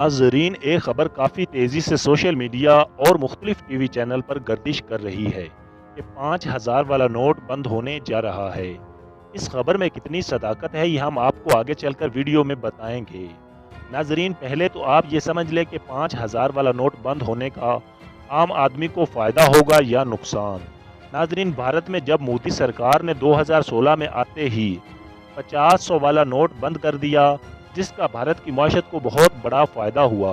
नाज़रीन, एक खबर काफ़ी तेज़ी से सोशल मीडिया और मुख्तलिफ टीवी चैनल पर गर्दिश कर रही है कि 5,000 वाला नोट बंद होने जा रहा है। इस खबर में कितनी सदाकत है, ये हम आपको आगे चलकर वीडियो में बताएंगे। नाज़रीन, पहले तो आप ये समझ लें कि 5,000 वाला नोट बंद होने का आम आदमी को फ़ायदा होगा या नुकसान। नाज़रीन, भारत में जब मोदी सरकार ने 2016 में आते ही 50-100 वाला नोट बंद कर दिया, जिसका भारत की मईशत को बहुत बड़ा फ़ायदा हुआ।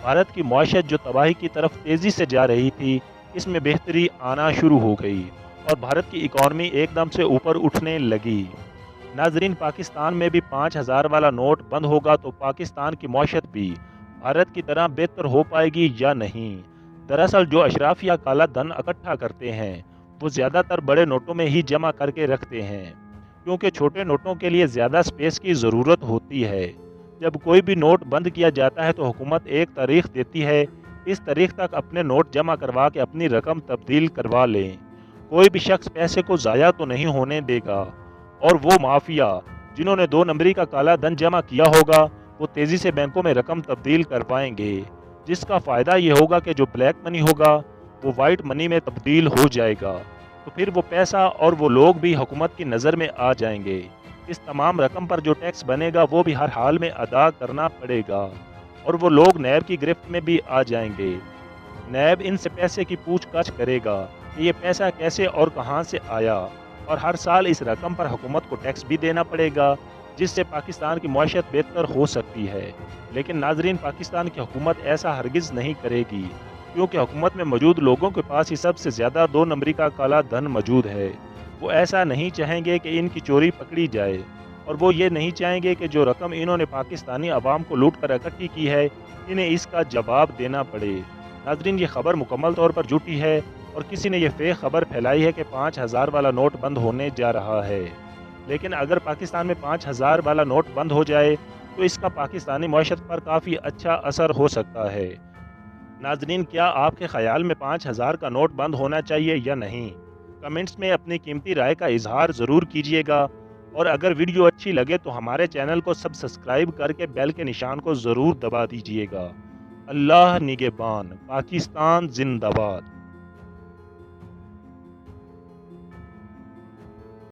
भारत की मईशत जो तबाही की तरफ तेज़ी से जा रही थी, इसमें बेहतरी आना शुरू हो गई और भारत की इकॉनमी एकदम से ऊपर उठने लगी। नाजरीन, पाकिस्तान में भी 5,000 वाला नोट बंद होगा तो पाकिस्तान की मईशत भी भारत की तरह बेहतर हो पाएगी या नहीं। दरअसल जो अशराफ या काला धन इकट्ठा करते हैं, वो ज़्यादातर बड़े नोटों में ही जमा करके रखते हैं, क्योंकि छोटे नोटों के लिए ज़्यादा स्पेस की ज़रूरत होती है। जब कोई भी नोट बंद किया जाता है तो हुकूमत एक तारीख देती है, इस तारीख तक अपने नोट जमा करवा के अपनी रकम तब्दील करवा लें। कोई भी शख्स पैसे को ज़ाया तो नहीं होने देगा, और वो माफिया जिन्होंने 2 नंबरी का काला धन जमा किया होगा, वो तेज़ी से बैंकों में रकम तब्दील कर पाएंगे, जिसका फ़ायदा ये होगा कि जो ब्लैक मनी होगा वो वाइट मनी में तब्दील हो जाएगा। तो फिर वो पैसा और वो लोग भी हुकूमत की नज़र में आ जाएंगे। इस तमाम रकम पर जो टैक्स बनेगा वो भी हर हाल में अदा करना पड़ेगा, और वो लोग नैब की गिरफ्त में भी आ जाएंगे। नैब इनसे पैसे की पूछताछ करेगा कि ये पैसा कैसे और कहां से आया, और हर साल इस रकम पर हुकूमत को टैक्स भी देना पड़ेगा, जिससे पाकिस्तान की मईशत बेहतर हो सकती है। लेकिन नाजरीन, पाकिस्तान की हुकूमत ऐसा हरगिज़ नहीं करेगी, क्योंकि हुकूमत में मौजूद लोगों के पास ही सबसे ज़्यादा 2 नंबरी का काला धन मौजूद है। वो ऐसा नहीं चाहेंगे कि इनकी चोरी पकड़ी जाए, और वो ये नहीं चाहेंगे कि जो रकम इन्होंने पाकिस्तानी अवाम को लूट कर इकट्ठी की है, इन्हें इसका जवाब देना पड़े। नाजरीन, ये खबर मुकम्मल तौर पर झूठी है, और किसी ने यह फेक खबर फैलाई है कि 5,000 वाला नोट बंद होने जा रहा है। लेकिन अगर पाकिस्तान में 5,000 वाला नोट बंद हो जाए तो इसका पाकिस्तानी मईशत पर काफ़ी अच्छा असर हो सकता है। नाजरीन, क्या आपके ख्याल में 5,000 का नोट बंद होना चाहिए या नहीं? कमेंट्स में अपनी कीमती राय का इजहार ज़रूर कीजिएगा, और अगर वीडियो अच्छी लगे तो हमारे चैनल को सब्सक्राइब करके बेल के निशान को ज़रूर दबा दीजिएगा। अल्लाह निगहबान। पाकिस्तान जिंदाबाद।